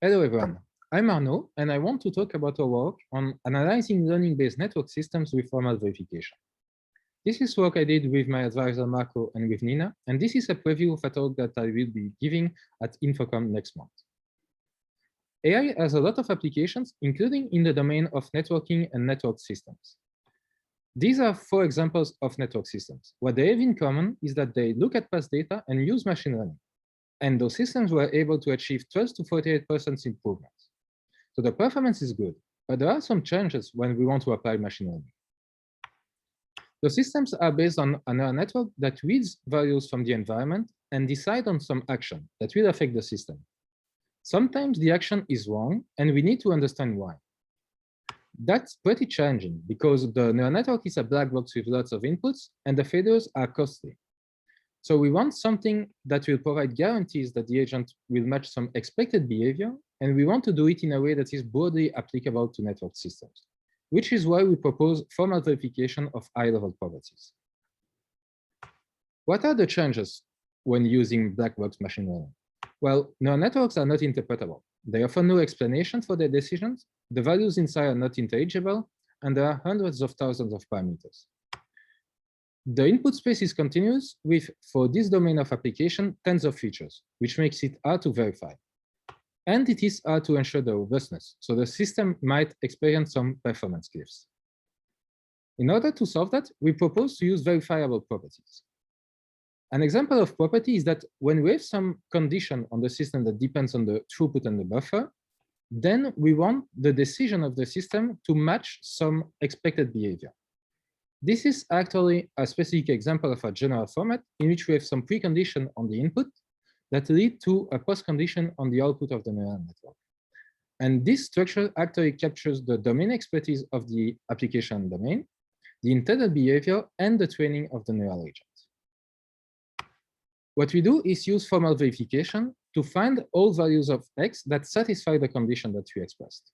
Hello everyone, I'm Arnaud and I want to talk about our work on analyzing learning-based network systems with formal verification. This is work I did with my advisor Marco and with Nina, and this is a preview of a talk that I will be giving at Infocom next month. AI has a lot of applications, including in the domain of networking and network systems. These are 4 examples of network systems. What they have in common is that they look at past data and use machine learning. And those systems were able to achieve 12 to 48% improvements. So the performance is good, but there are some challenges when we want to apply machine learning. The systems are based on a neural network that reads values from the environment and decide on some action that will affect the system. Sometimes the action is wrong, and we need to understand why. That's pretty challenging because the neural network is a black box with lots of inputs, and the failures are costly. So we want something that will provide guarantees that the agent will match some expected behavior, and we want to do it in a way that is broadly applicable to network systems, which is why we propose formal verification of high-level properties. What are the challenges when using black box machine learning? Well, neural networks are not interpretable. They offer no explanation for their decisions, the values inside are not intelligible, and there are hundreds of thousands of parameters. The input space is continuous with, for this domain of application, tens of features, which makes it hard to verify. And it is hard to ensure the robustness, so the system might experience some performance cliffs. In order to solve that, we propose to use verifiable properties. An example of property is that when we have some condition on the system that depends on the throughput and the buffer, then we want the decision of the system to match some expected behavior. This is actually a specific example of a general format in which we have some precondition on the input that lead to a postcondition on the output of the neural network. And this structure actually captures the domain expertise of the application domain, the intended behavior, and the training of the neural agent. What we do is use formal verification to find all values of X that satisfy the condition that we expressed.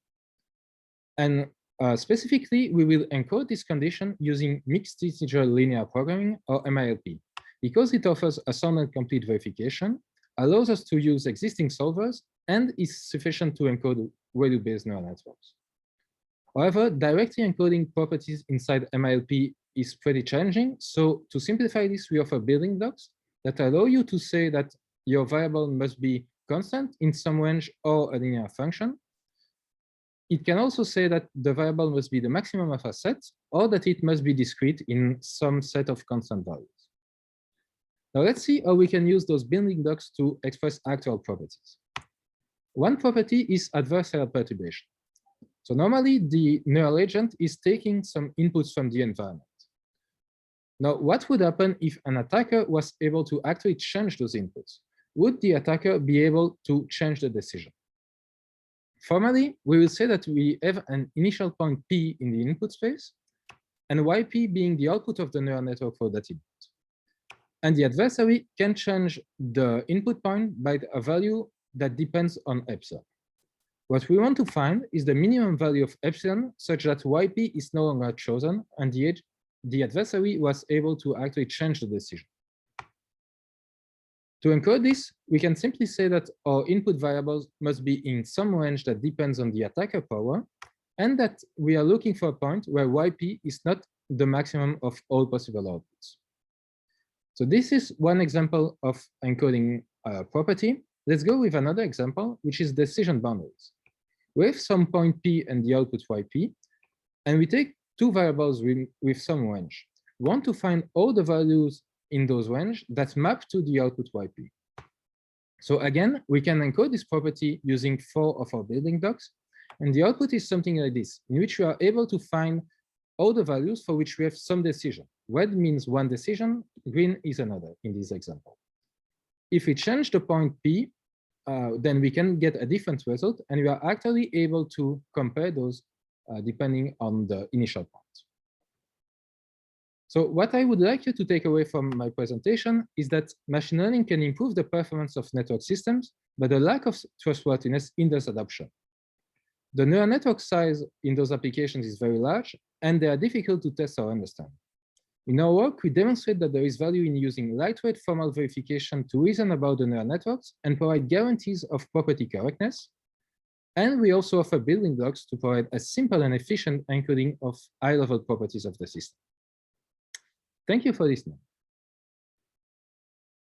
And specifically, we will encode this condition using mixed integer linear programming, or MILP, because it offers a sound and complete verification, allows us to use existing solvers, and is sufficient to encode value-based neural networks. However, directly encoding properties inside MILP is pretty challenging, so to simplify this, we offer building blocks that allow you to say that your variable must be constant in some range or a linear function. It can also say that the variable must be the maximum of a set, or that it must be discrete in some set of constant values. Now let's see how we can use those building blocks to express actual properties. One property is adversarial perturbation. So normally the neural agent is taking some inputs from the environment. Now, what would happen if an attacker was able to actually change those inputs? Would the attacker be able to change the decision? Formally, we will say that we have an initial point P in the input space, and YP being the output of the neural network for that input. And the adversary can change the input point by a value that depends on epsilon. What we want to find is the minimum value of epsilon such that YP is no longer chosen, and the adversary was able to actually change the decision. To encode this, we can simply say that our input variables must be in some range that depends on the attacker power, and that we are looking for a point where YP is not the maximum of all possible outputs. So this is one example of encoding a property. Let's go with another example, which is decision boundaries. We have some point P and the output YP, and we take 2 variables with some range. We want to find all the values in those range that map to the output YP. So again, we can encode this property using 4 of our building blocks, and the output is something like this, in which we are able to find all the values for which we have some decision. Red means one decision, green is another in this example. If we change the point P, then we can get a different result, and we are actually able to compare those depending on the initial point. So what I would like you to take away from my presentation is that machine learning can improve the performance of network systems, but the lack of trustworthiness hinders adoption. The neural network size in those applications is very large, and they are difficult to test or understand. In our work, we demonstrate that there is value in using lightweight formal verification to reason about the neural networks and provide guarantees of property correctness. And we also offer building blocks to provide a simple and efficient encoding of high-level properties of the system. Thank you for listening.